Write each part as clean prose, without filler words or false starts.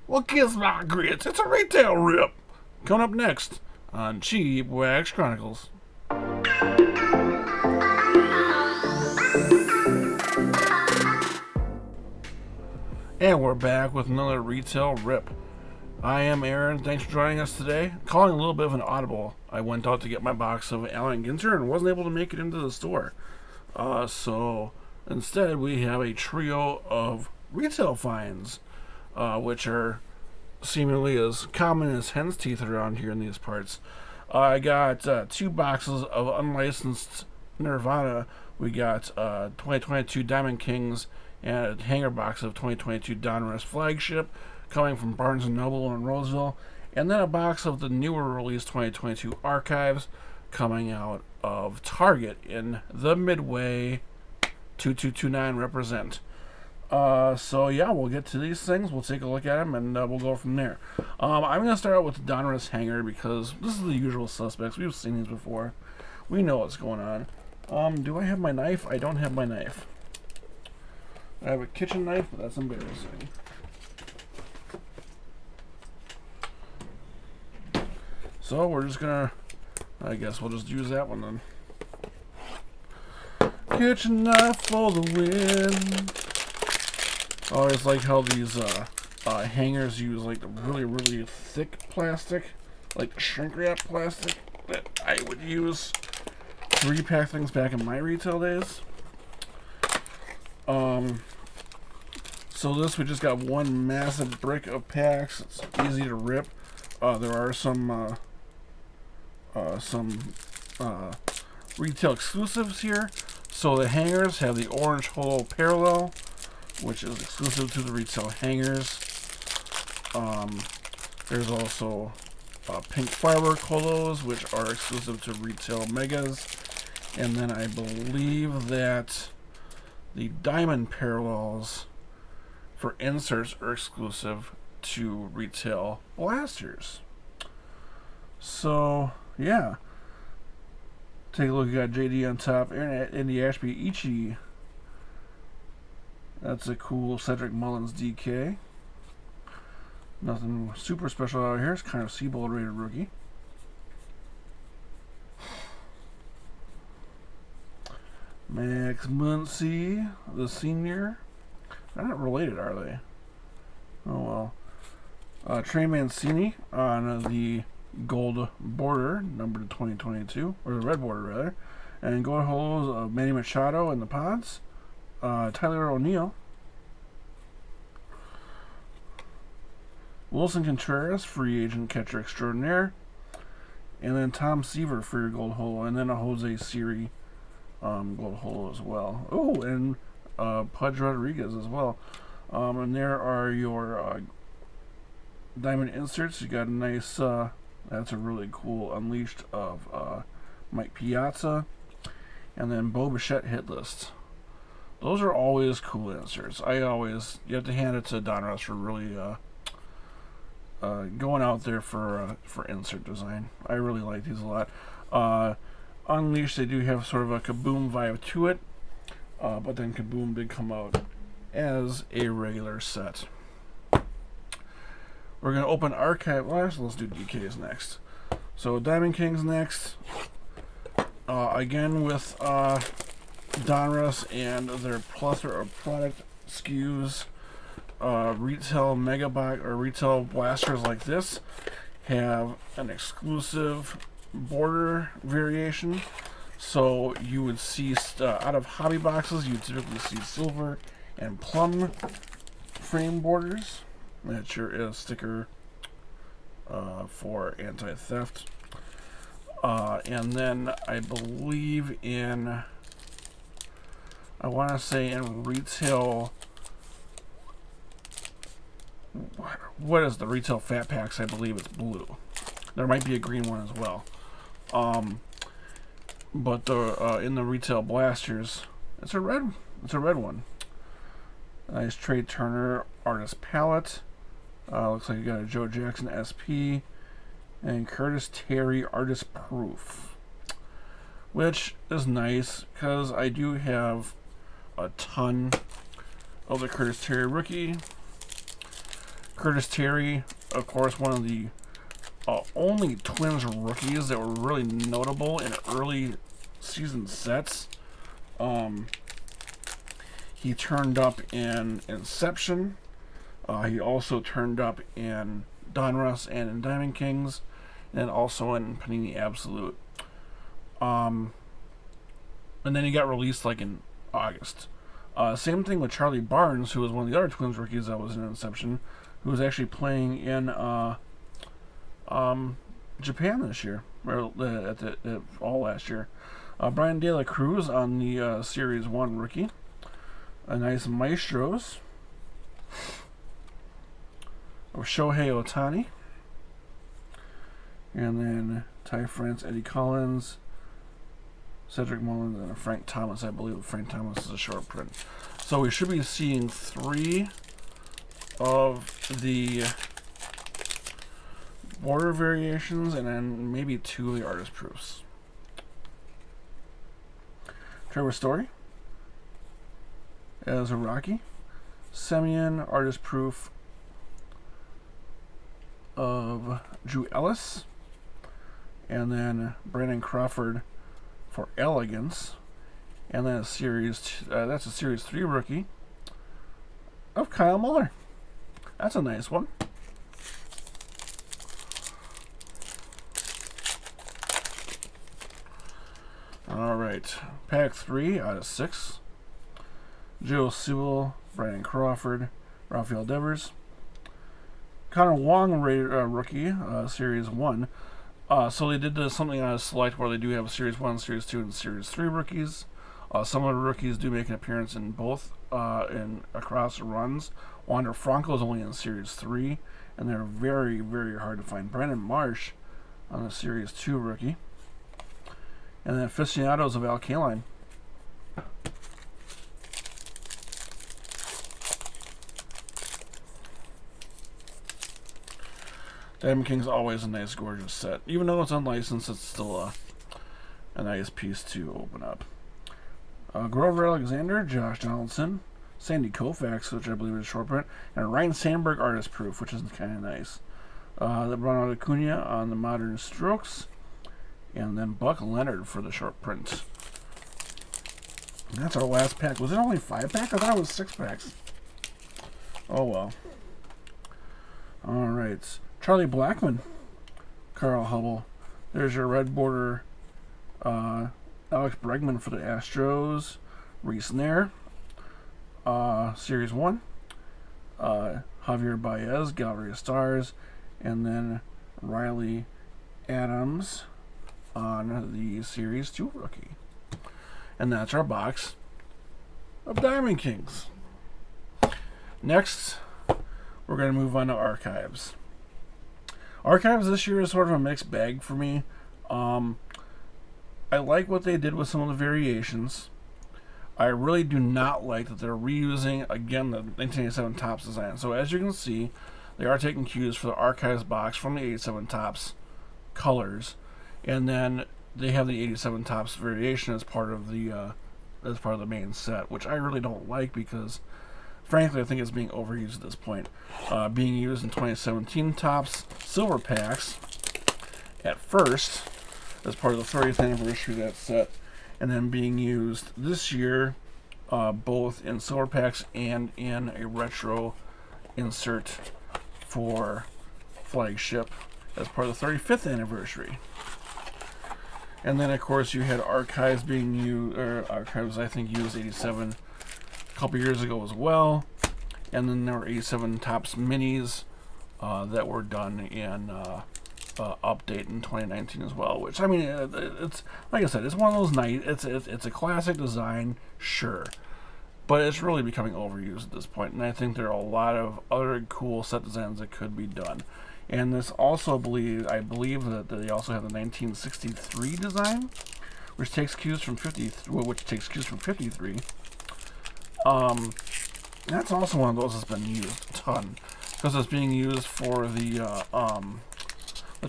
Well, kiss my grits. It's a retail rip. Coming up next on Cheap Wax Chronicles. And we're back with another retail rip. I am Aaron. Thanks for joining us today. Calling a little bit of an audible. I went out to get my box of Allen Ginter and wasn't able to make it into the store. So instead, we have a trio of retail finds, which are seemingly as common as hen's teeth around here in these parts. I got two boxes of unlicensed Nirvana. We got 2022 Diamond Kings and a hanger box of 2022 Donruss Flagship coming from Barnes & Noble in Roseville, and then a box of the newer release 2022 Archives coming out of Target in the Midway. 2229 represent. So yeah, we'll get to these things. We'll take a look at them, and we'll go from there. I'm gonna start out with the Donruss hanger because this is the usual suspects. We've seen these before. We know what's going on. Do I have my knife? I don't have my knife. I have a kitchen knife, but that's embarrassing. So we're just gonna, I guess we'll just use that one then. Kitchen knife for the win. I always like how these hangers use like the really thick plastic, like shrink wrap plastic that I would use to repack things back in my retail days. So this, we just got one massive brick of packs. It's easy to rip. There are some retail exclusives here. So the hangers have the orange holo parallel, which is exclusive to the retail hangers. There's also pink firework holos, which are exclusive to retail megas. And then I believe that the diamond parallels for inserts are exclusive to retail blasters. So, yeah. Take a look, you got JD on top, Andy Ashby, Ichi. That's a cool Cedric Mullins DK. Nothing super special out here. It's kind of Seabold rated rookie. Max Muncy, the senior. They're not related, are they? Oh well. Trey Mancini on the gold border, numbered 2022, or the red border rather. And gold holos of Manny Machado in the pods. Tyler O'Neill. Wilson Contreras, free agent catcher extraordinaire. And then Tom Seaver for your gold holo. And then a Jose Siri gold holo as well. Oh, and Pudge Rodriguez as well. And there are your diamond inserts. You got a nice, that's a really cool Unleashed of Mike Piazza. And then Bo Bichette hit list. Those are always cool inserts. You have to hand it to Donruss for really going out there for insert design. I really like these a lot. Unleashed, they do have sort of a Kaboom vibe to it, but then Kaboom did come out as a regular set. We're going to open Archive last. Let's do DKs next. So Diamond Kings next. Again with Donruss and their plethora of product SKUs. Retail mega box or retail blasters like this have an exclusive border variation. So you would see out of hobby boxes, you typically see silver and plum frame borders. That's your sticker for anti-theft. And then I believe I want to say in retail, what is the retail fat packs? I believe it's blue. There might be a green one as well. But in the retail blasters, it's a red one. Nice Trey Turner artist palette. Looks like you got a Joe Jackson SP and Curtis Terry artist proof, which is nice because I do have a ton of the Curtis Terry rookie. Curtis Terry, of course, one of the only Twins rookies that were really notable in early season sets. He turned up in Inception. He also turned up in Donruss and in Diamond Kings, and also in Panini Absolute. And then he got released like in August. Same thing with Charlie Barnes, who was one of the other Twins rookies that was in Inception, who was actually playing in Japan this year, or all last year. Brian De La Cruz on the Series 1 rookie. A nice Maestros of Shohei Ohtani. And then Ty France, Eddie Collins, Cedric Mullins, and Frank Thomas. I believe Frank Thomas is a short print. So we should be seeing 3 of the border variations, and then maybe 2 of the artist proofs. Trevor Story as a Rocky. Semyon artist proof of Drew Ellis. And then Brandon Crawford for Elegance. And then that's a Series 3 rookie of Kyle Muller. That's a nice one. Alright, pack 3 out of 6. Joe Sewell, Brandon Crawford, Rafael Devers. Connor Wong rookie, Series 1. So they did something on a select where they do have Series 1, Series 2, and Series 3 rookies. Some of the rookies do make an appearance in both across runs. Wander Franco is only in Series 3, and they're very, very hard to find. Brandon Marsh on the Series 2 rookie. And then Aficionados of Al Kaline. Diamond King's always a nice, gorgeous set. Even though it's unlicensed, it's still a nice piece to open up. Grover Alexander, Josh Donaldson, Sandy Koufax, which I believe is a short print, and Ryan Sandberg artist proof, which is kind of nice. The Ronald Acuna on the Modern Strokes, and then Buck Leonard for the short print. And that's our last pack. Was it only 5 packs? I thought it was 6 packs. Oh well. Alright. Charlie Blackmon, Carl Hubble. There's your red border Alex Bregman for the Astros. Reese Nair, Series 1. Javier Baez, Gallery Stars. And then Riley Adams on the Series 2 rookie. And that's our box of Diamond Kings. Next, we're going to move on to Archives. Archives this year is sort of a mixed bag for me. I like what they did with some of the variations. I really do not like that they're reusing, again, the 1987 Topps design. So as you can see, they are taking cues for the Archives box from the 87 Topps colors. And then they have the 87 Topps variation as part of the main set, which I really don't like because, frankly, I think it's being overused at this point. Being used in 2017 Topps silver packs at first as part of the 30th anniversary of that set, and then being used this year both in silver packs and in a retro insert for Flagship as part of the 35th anniversary. And then, of course, you had Archives being used, or Archives, I think, used 87 a couple years ago as well. And then there were 87 Topps minis that were done in update in 2019 as well. Which, I mean, it's like I said, it's one of those nights. It's a classic design, sure, but it's really becoming overused at this point. And I think there are a lot of other cool set designs that could be done. And this also I believe that they also have the 1963 design, which takes cues from 53. That's also one of those that's been used a ton because it's being used for the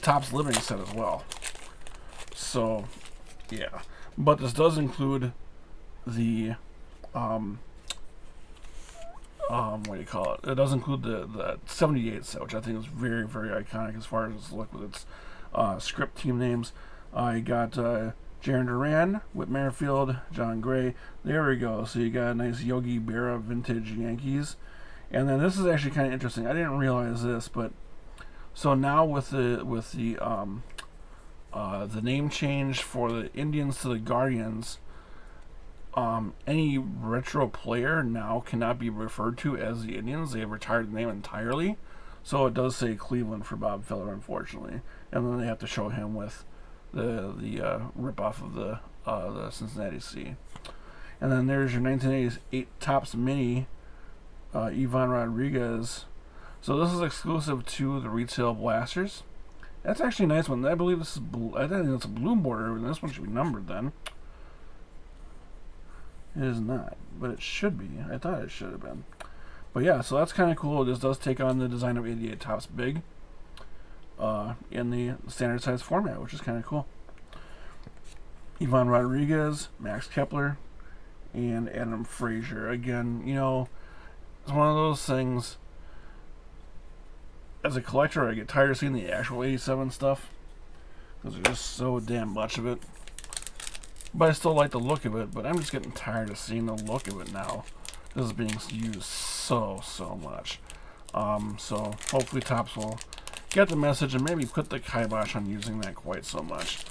Topps Living set as well. So, yeah. But this does include the what do you call it? It does include the 78 set, which I think is very, very iconic as far as its look with its script team names. You got Jaron Duran, Whit Merrifield, John Gray. There we go. So you got a nice Yogi Berra vintage Yankees. And then this is actually kind of interesting. I didn't realize this, but so now with the name change for the Indians to the Guardians, any retro player now cannot be referred to as the Indians. They have retired the name entirely. So it does say Cleveland for Bob Feller, unfortunately. And then they have to show him with the rip-off of the Cincinnati C. And then there's your 1988 Topps Mini Ivan Rodriguez. So this is exclusive to the retail blasters. That's actually a nice one. I believe this is blue. I think it's a blue border, and this one should be numbered then. It is not, but it should be. I thought it should have been. But yeah, so that's kind of cool. This does take on the design of 88 Topps Big in the standard size format, which is kind of cool. Ivan Rodriguez, Max Kepler, and Adam Frazier. Again, you know, it's one of those things. As a collector, I get tired of seeing the actual 87 stuff because there's just so damn much of it. But I still like the look of it, but I'm just getting tired of seeing the look of it now. This is being used so much. So hopefully Topps will get the message and maybe put the kibosh on using that quite so much.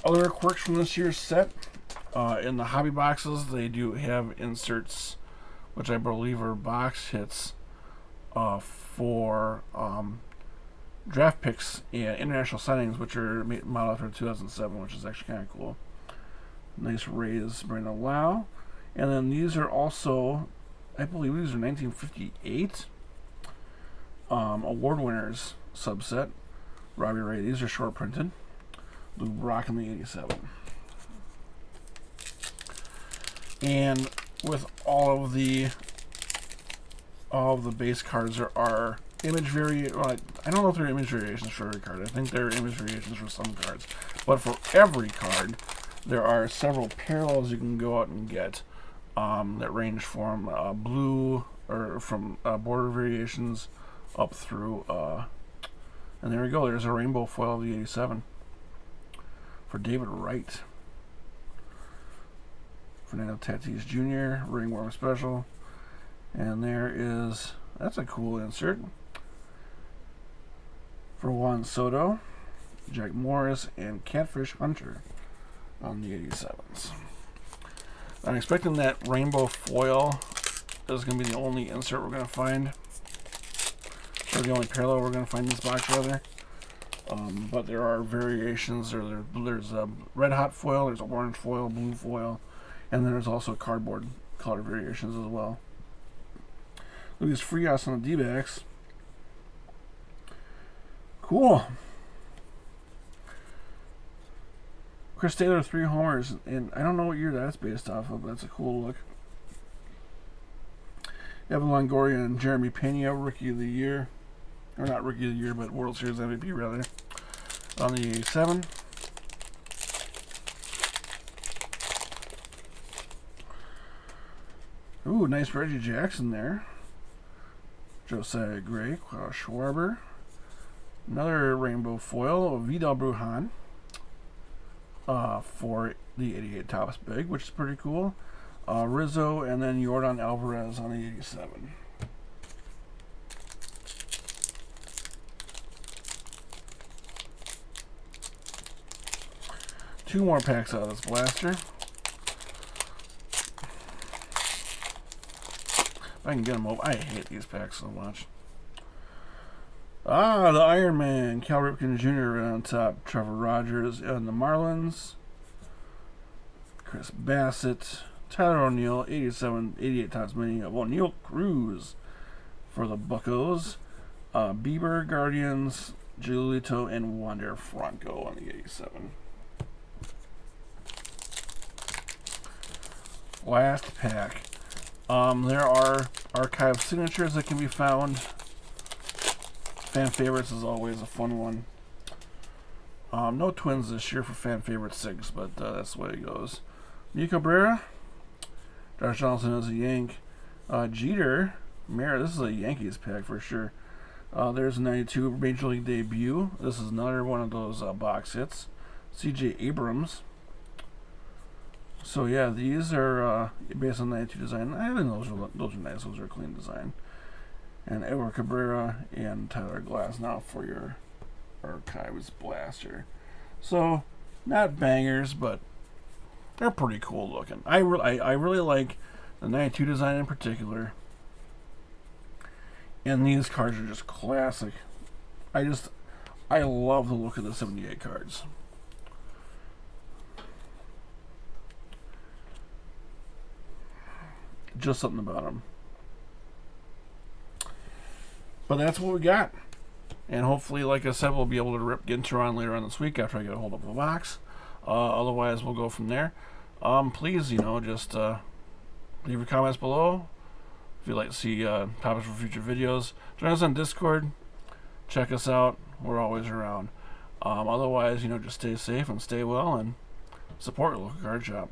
Other quirks from this year's set. In the hobby boxes, they do have inserts, which I believe are box hits for draft picks and international signings, which are modeled after 2007, which is actually kind of cool. Nice Rays, Brandon Lau. And then these are also, I believe these are 1958 award winners subset. Robbie Ray, these are short printed. Lou Brock in the 87. And with all of the base cards, there are image I don't know if they're image variations for every card. I think they're image variations for some cards. But for every card, there are several parallels you can go out and get that range from blue or from border variations up through. And there we go. There's a rainbow foil of the 87 for David Wright. Fernando Tatis Jr. Ringworm Special. And there is, that's a cool insert, for Juan Soto, Jack Morris, and Catfish Hunter on the 87s. I'm expecting that rainbow foil is going to be the only insert we're going to find, or the only parallel we're going to find in this box, rather. But there are variations. There's a red hot foil, there's a orange foil, blue foil, and then there's also cardboard color variations as well. Luis Frias on the D-backs. Cool. Chris Taylor, 3 homers, and I don't know what year that's based off of, but that's a cool look. Evan Longoria and Jeremy Pena, Rookie of the Year. Or not Rookie of the Year, but World Series MVP, rather. On the 87. Ooh, nice Reggie Jackson there. Josiah Gray, Klaus Schwarber. Another rainbow foil of Vidal Brujan for the 88 Topps Big, which is pretty cool. Rizzo, and then Yordan Alvarez on the 87. Two more packs out of this blaster. If I can get them open. I hate these packs so much. The Iron Man, Cal Ripken Jr. on top, Trevor Rogers on the Marlins, Chris Bassett, Tyler O'Neill, 88 Topps Mini of O'Neill Cruz for the Buccos, Bieber, Guardians, Giolito, and Wander Franco on the 87. Last pack. There are archive signatures that can be found. Fan favorites is always a fun one. No Twins this year for fan favorite 6, but that's the way it goes. Miguel Cabrera, Josh Donaldson is a Yank. Jeter, Mara, this is a Yankees pack for sure. There's a 92 Major League debut. This is another one of those box hits. C.J. Abrams. So yeah, these are based on 92 design. I think those are nice. Those are a clean design. And Edward Cabrera and Tyler Glass now for your Archives Blaster. So not bangers, but they're pretty cool looking. I really like the 92 design in particular. And these cards are just classic. I love the look of the 78 cards. Just something about them. But that's what we got. And hopefully, like I said, we'll be able to get into on later on this week after I get a hold of the box. Otherwise, we'll go from there. Please, just leave your comments below. If you'd like to see topics for future videos, join us on Discord. Check us out. We're always around. Otherwise, just stay safe and stay well and support your local card shop.